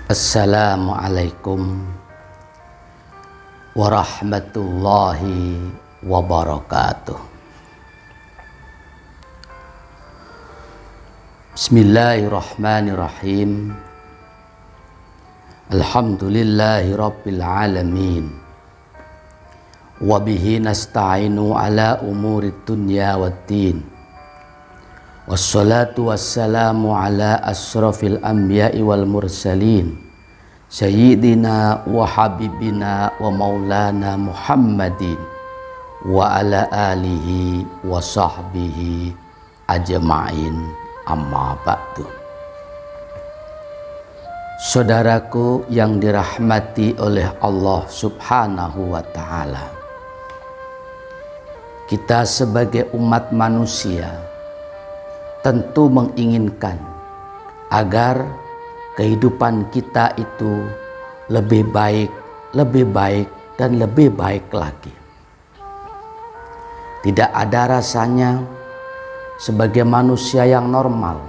Assalamualaikum warahmatullahi wabarakatuh. Bismillahirrahmanirrahim. Alhamdulillahi rabbil alamin. Wabihi nasta'inu ala umuri dunya waddin. Wassalatu wassalamu ala asrafil anbiya'i wal mursalin Sayyidina wa habibina wa maulana Muhammadin wa ala alihi wa sahbihi ajma'in, amma ba'du. Saudaraku yang dirahmati oleh Allah subhanahu wa ta'ala, kita sebagai umat manusia tentu menginginkan agar kehidupan kita itu lebih baik, dan lebih baik lagi. Tidak ada rasanya sebagai manusia yang normal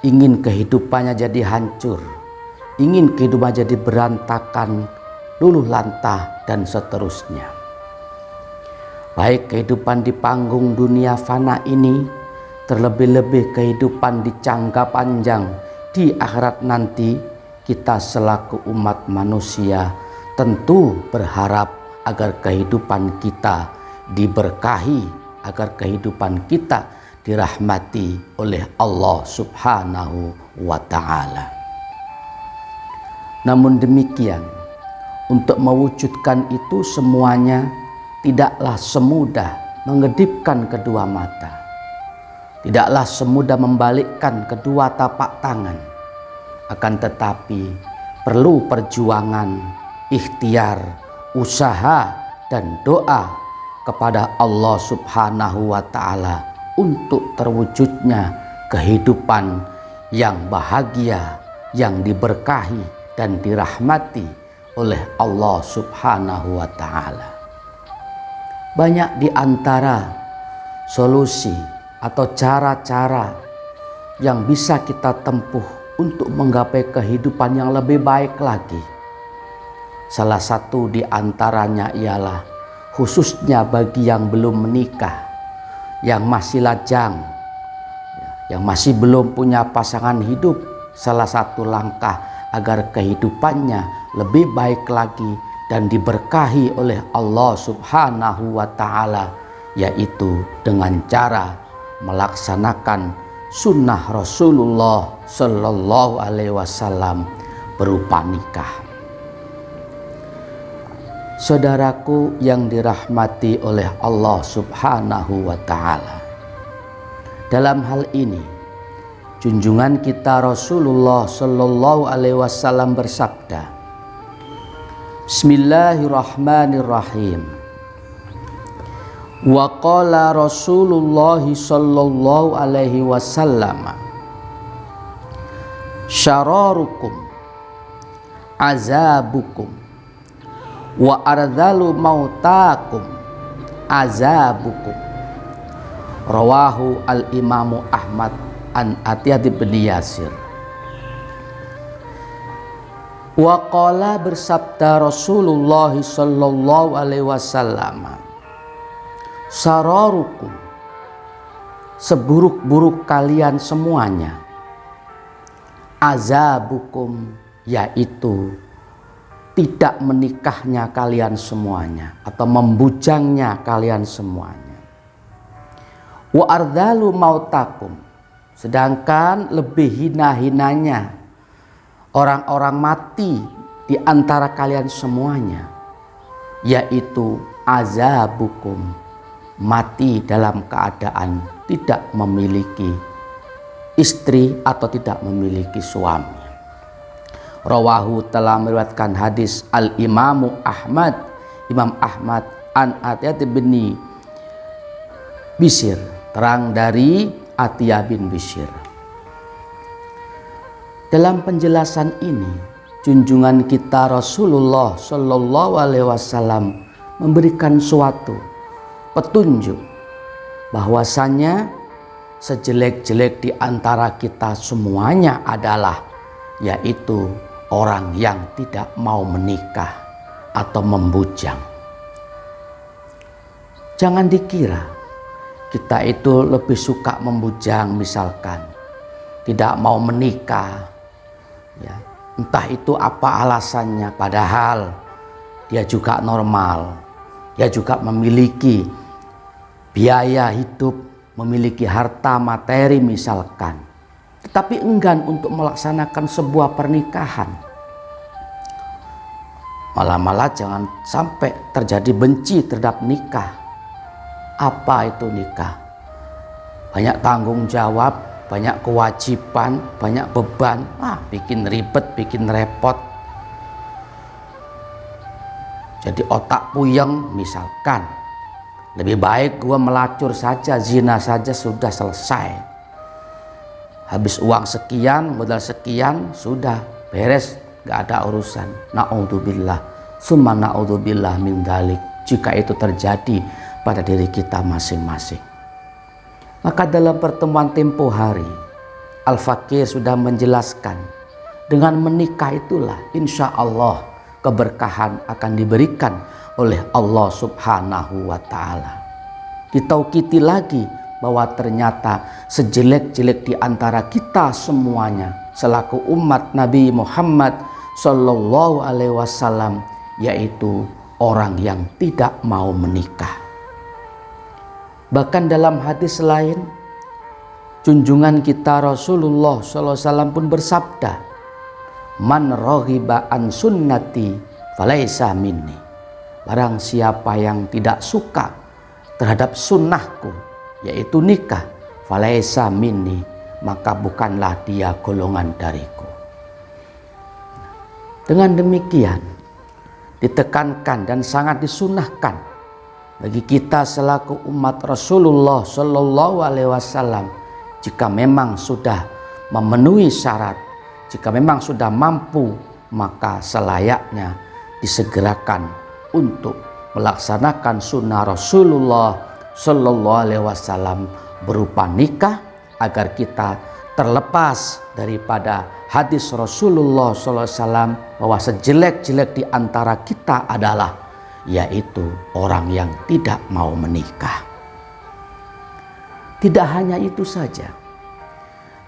ingin kehidupannya jadi hancur, ingin kehidupannya jadi berantakan, luluh lantah, dan seterusnya. Baik kehidupan di panggung dunia fana ini, terlebih-lebih kehidupan di jangka panjang di akhirat nanti, kita selaku umat manusia tentu berharap agar kehidupan kita diberkahi, agar kehidupan kita dirahmati oleh Allah subhanahu wa ta'ala. Namun demikian, untuk mewujudkan itu semuanya tidaklah semudah mengedipkan kedua mata, tidaklah semudah membalikkan kedua tapak tangan. Akan tetapi perlu perjuangan, ikhtiar, usaha, dan doa kepada Allah subhanahu wa ta'ala untuk terwujudnya kehidupan yang bahagia, yang diberkahi dan dirahmati oleh Allah subhanahu wa ta'ala. Banyak di antara solusi atau cara-cara yang bisa kita tempuh untuk menggapai kehidupan yang lebih baik lagi. Salah satu di antaranya ialah khususnya bagi yang belum menikah, yang masih lajang, yang masih belum punya pasangan hidup. Salah satu langkah agar kehidupannya lebih baik lagi dan diberkahi oleh Allah subhanahu wa ta'ala, yaitu dengan cara melaksanakan sunnah Rasulullah Sallallahu Alaihi Wasallam berupa nikah. Saudaraku yang dirahmati oleh Allah subhanahu wa ta'ala, dalam hal ini junjungan kita Rasulullah Sallallahu Alaihi Wasallam bersabda, Bismillahirrahmanirrahim. Wa qala Rasulullah sallallahu alaihi wasallam, syararukum azabukum wa ardhalu mautakum azabukum. Rawahu al-Imamu Ahmad an Atiyah bin Yasir. Wa qala, bersabda Rasulullah sallallahu alaihi wasallam, sararukum, seburuk-buruk kalian semuanya, azabukum, yaitu tidak menikahnya kalian semuanya atau membujangnya kalian semuanya. Wa ardhalu mautakum, sedangkan lebih hina-hinanya orang-orang mati di antara kalian semuanya, yaitu azabukum, mati dalam keadaan tidak memiliki istri atau tidak memiliki suami. Rawahu, telah meriwayatkan hadis al-Imamu Ahmad, Imam Ahmad an Atiyah bin Bishr, terang dari Atiyah bin Bishr. Dalam penjelasan ini, junjungan kita Rasulullah Sallallahu Alaihi Wasallam memberikan suatu petunjuk bahwasanya sejelek-jelek di antara kita semuanya adalah yaitu orang yang tidak mau menikah atau membujang. Jangan dikira kita itu lebih suka membujang, misalkan tidak mau menikah, ya, entah itu apa alasannya, padahal dia juga normal, dia juga memiliki biaya hidup, memiliki harta materi misalkan, tetapi enggan untuk melaksanakan sebuah pernikahan. Malah jangan sampai terjadi benci terhadap nikah. Apa itu nikah? Banyak tanggung jawab, banyak kewajiban, banyak beban, bikin ribet, bikin repot. Jadi otak puyeng misalkan. Lebih baik gua melacur saja, zina saja, sudah selesai. Habis uang sekian, modal sekian, sudah beres, gak ada urusan. Na'udzubillah, summa na'udzubillah min dzalik. Jika itu terjadi pada diri kita masing-masing. Maka dalam pertemuan tempo hari, Al-Fakir sudah menjelaskan, dengan menikah itulah insya Allah keberkahan akan diberikan oleh Allah Subhanahu wa Ta'ala. Ditaukiti lagi bahwa ternyata sejelek-jelek di antara kita semuanya selaku umat Nabi Muhammad Sallallahu Alaihi Wasallam yaitu orang yang tidak mau menikah. Bahkan dalam hadis lain, junjungan kita Rasulullah SAW pun bersabda, "Man raghiba an sunnati falaisa minni." Barang siapa yang tidak suka terhadap sunnahku, yaitu nikah, falaisa minni, maka bukanlah dia golongan dariku. Dengan demikian, ditekankan dan sangat disunnahkan bagi kita selaku umat Rasulullah Shallallahu Alaihi Wasallam, jika memang sudah memenuhi syarat, jika memang sudah mampu, maka selayaknya disegerakan untuk melaksanakan sunnah Rasulullah Shallallahu Alaihi Wasallam berupa nikah, agar kita terlepas daripada hadis Rasulullah Shallallahu Alaihi Wasallam bahwa sejelek-jelek di antara kita adalah yaitu orang yang tidak mau menikah. Tidak hanya itu saja,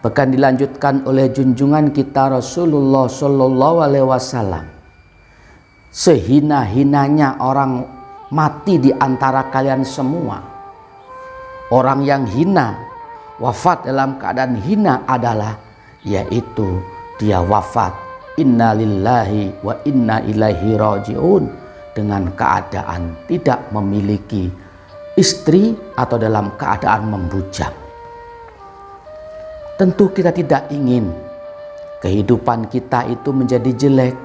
bahkan dilanjutkan oleh junjungan kita Rasulullah Shallallahu Alaihi Wasallam, sehina-hinanya orang mati di antara kalian semua, orang yang hina, wafat dalam keadaan hina adalah yaitu dia wafat inna lillahi wa inna ilaihi rajiun, dengan keadaan tidak memiliki istri atau dalam keadaan membujang. Tentu kita tidak ingin kehidupan kita itu menjadi jelek.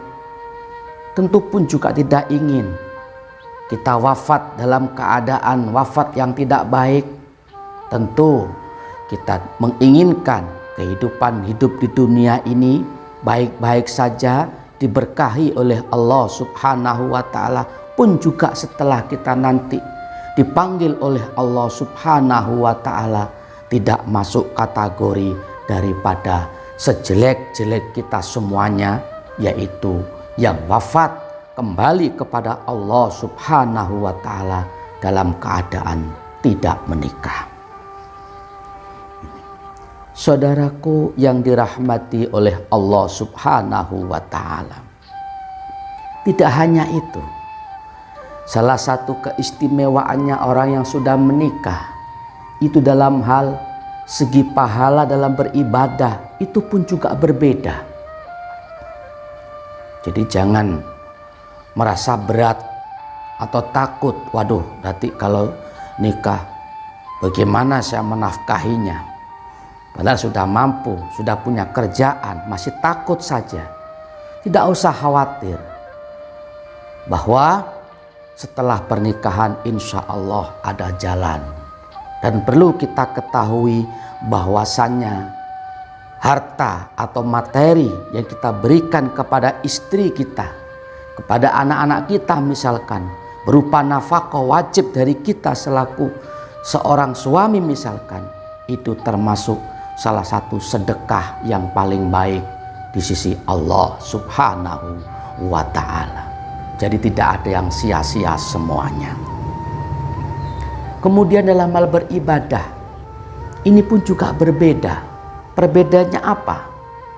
Tentu pun juga tidak ingin kita wafat dalam keadaan wafat yang tidak baik. Tentu kita menginginkan kehidupan hidup di dunia ini baik-baik saja, diberkahi oleh Allah Subhanahu wa Ta'ala, pun juga setelah kita nanti dipanggil oleh Allah Subhanahu wa Ta'ala tidak masuk kategori daripada sejelek-jelek kita semuanya, yaitu yang wafat kembali kepada Allah Subhanahu wa Ta'ala dalam keadaan tidak menikah. Saudaraku yang dirahmati oleh Allah Subhanahu wa Ta'ala, tidak hanya itu, salah satu keistimewaannya orang yang sudah menikah itu dalam hal segi pahala dalam beribadah itu pun juga berbeda. Jadi jangan merasa berat atau takut, waduh nanti kalau nikah bagaimana saya menafkahinya. Padahal sudah mampu, sudah punya kerjaan, masih takut saja. Tidak usah khawatir bahwa setelah pernikahan insya Allah ada jalan. Dan perlu kita ketahui bahwasannya harta atau materi yang kita berikan kepada istri kita, kepada anak-anak kita misalkan, berupa nafkah wajib dari kita selaku seorang suami misalkan, itu termasuk salah satu sedekah yang paling baik di sisi Allah Subhanahu wa ta'ala. Jadi tidak ada yang sia-sia semuanya. Kemudian dalam hal beribadah, ini pun juga berbeda. Perbedaannya apa?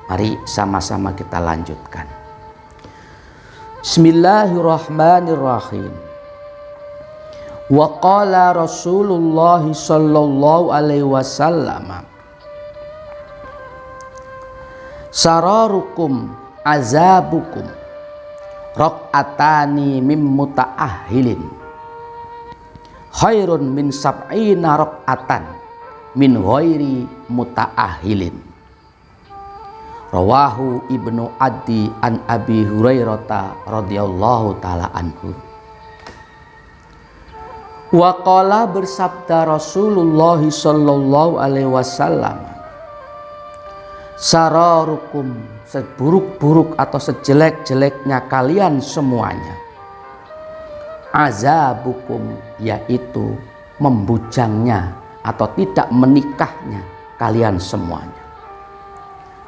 Mari sama-sama kita lanjutkan. Bismillahirrahmanirrahim. Wa qala Rasulullah sallallahu alaihi wasallam, sararukum azabukum raq'atani mim muta'ahhilin khairun min sab'ina raq'atan min ghairi muta'ahhilin. Rawahu Ibnu Addi an Abi Hurairah radhiyallahu taala anhu. Wa qala, bersabda Rasulullah sallallahu alaihi wasallam, sararukum, seburuk-buruk atau sejelek-jeleknya kalian semuanya, azabukum, yaitu membujangnya atau tidak menikahnya kalian semuanya.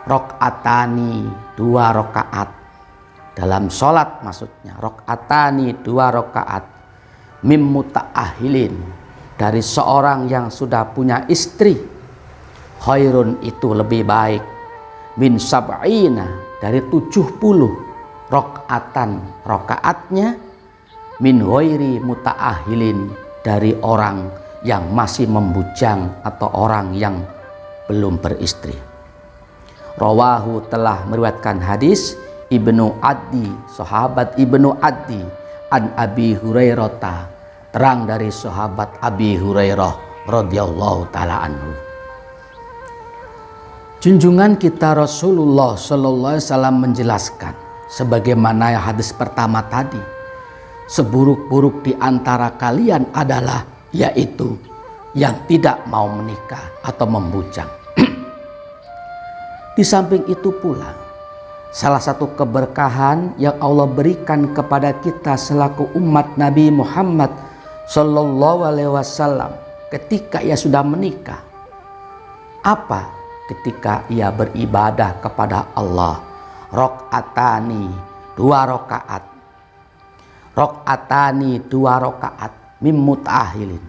Rok'atani, 2 rakaat dalam sholat, maksudnya rok'atani, 2 rakaat mim muta'ahhilin, dari seorang yang sudah punya istri, khairun, itu lebih baik, min sab'ina, dari 70 rakaatan, rakaatnya, min ghairi muta'ahhilin, dari orang yang masih membujang atau orang yang belum beristri. Rawahu, telah meriwayatkan hadis Ibnu Addi, sahabat Ibnu Addi, an Abi Hurairah, terang dari sahabat Abi Hurairah radhiyallahu taala anhu. Junjungan kita Rasulullah sallallahu alaihi wasallam menjelaskan, sebagaimana hadis pertama tadi, seburuk-buruk di antara kalian adalah yaitu yang tidak mau menikah atau membujang. Di samping itu pula, salah satu keberkahan yang Allah berikan kepada kita selaku umat Nabi Muhammad sallallahu alaihi wasallam ketika ia sudah menikah. Apa? Ketika ia beribadah kepada Allah. Rok'atani, 2 rakaat. Rok'atani, 2 rakaat mim muta'ahhilin,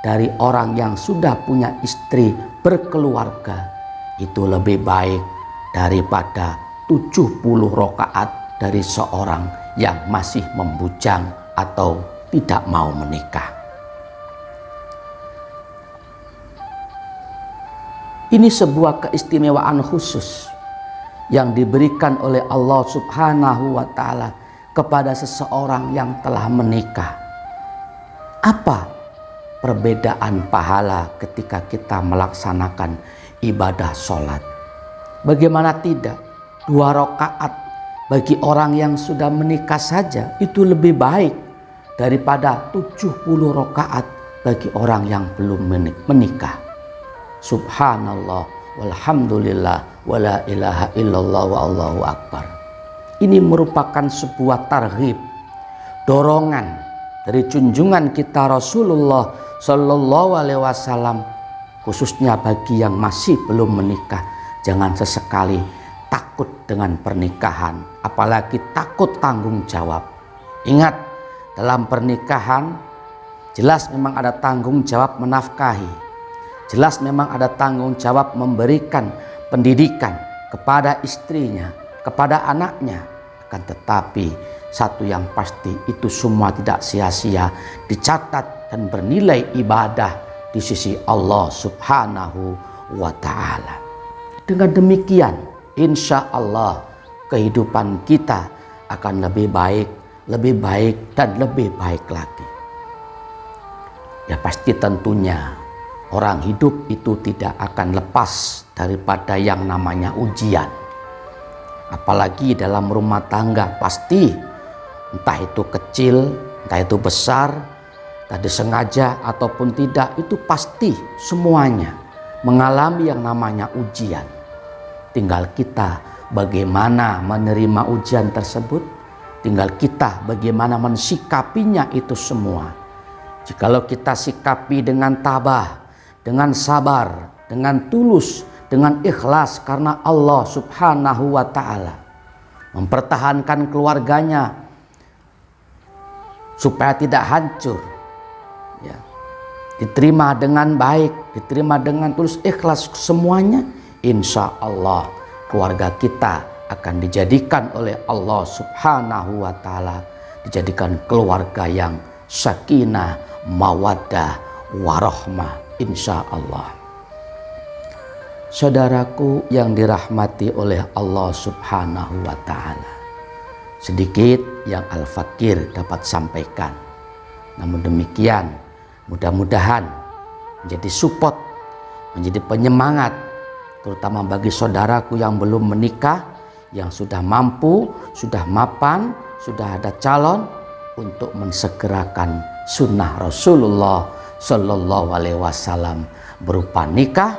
dari orang yang sudah punya istri, berkeluarga, itu lebih baik daripada 70 rakaat dari seorang yang masih membujang atau tidak mau menikah. Ini sebuah keistimewaan khusus yang diberikan oleh Allah Subhanahu wa ta'ala kepada seseorang yang telah menikah. Apa perbedaan pahala ketika kita melaksanakan ibadah sholat? Bagaimana tidak, 2 rakaat bagi orang yang sudah menikah saja itu lebih baik daripada 70 rakaat bagi orang yang belum menikah. Subhanallah walhamdulillah wala ilaha illallah wa allahu akbar. Ini merupakan sebuah targhib, dorongan dari junjungan kita Rasulullah sallallahu alaihi wasallam, khususnya bagi yang masih belum menikah. Jangan sesekali takut dengan pernikahan, apalagi takut tanggung jawab. Ingat, dalam pernikahan jelas memang ada tanggung jawab menafkahi, jelas memang ada tanggung jawab memberikan pendidikan kepada istrinya, kepada anaknya. Akan tetapi satu yang pasti, itu semua tidak sia-sia, dicatat dan bernilai ibadah di sisi Allah Subhanahu wa ta'ala. Dengan demikian, insya Allah kehidupan kita akan lebih baik, dan lebih baik lagi. Ya pasti tentunya orang hidup itu tidak akan lepas daripada yang namanya ujian. Apalagi dalam rumah tangga, pasti entah itu kecil, entah itu besar, tadi sengaja ataupun tidak, itu pasti semuanya mengalami yang namanya ujian. Tinggal kita bagaimana menerima ujian tersebut, tinggal kita bagaimana mensikapinya itu semua. Jikalau kita sikapi dengan tabah, dengan sabar, dengan tulus, dengan ikhlas karena Allah Subhanahu wa ta'ala, mempertahankan keluarganya supaya tidak hancur, ya, diterima dengan baik, diterima dengan tulus ikhlas semuanya, insya Allah keluarga kita akan dijadikan oleh Allah Subhanahu wa ta'ala, dijadikan keluarga yang sakinah, mawaddah, warahmah, insya Allah. Saudaraku yang dirahmati oleh Allah Subhanahu wa ta'ala, sedikit yang Al-Fakir dapat sampaikan. Namun demikian, mudah-mudahan menjadi support, menjadi penyemangat, terutama bagi saudaraku yang belum menikah, yang sudah mampu, sudah mapan, sudah ada calon, untuk mensegerakan sunnah Rasulullah Shallallahu Alaihi Wasallam berupa nikah,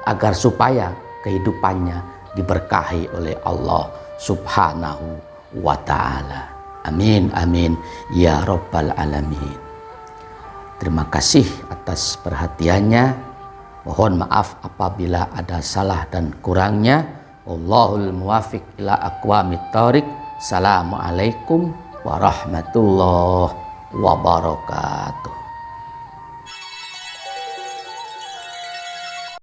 agar supaya kehidupannya diberkahi oleh Allah Subhanahu wa ta'ala. Amin amin ya rabbal alamin. Terima kasih atas perhatiannya. Mohon maaf apabila ada salah dan kurangnya. Wallahul muwafiq ila aqwamit thoriq. Assalamualaikum warahmatullahi wabarakatuh.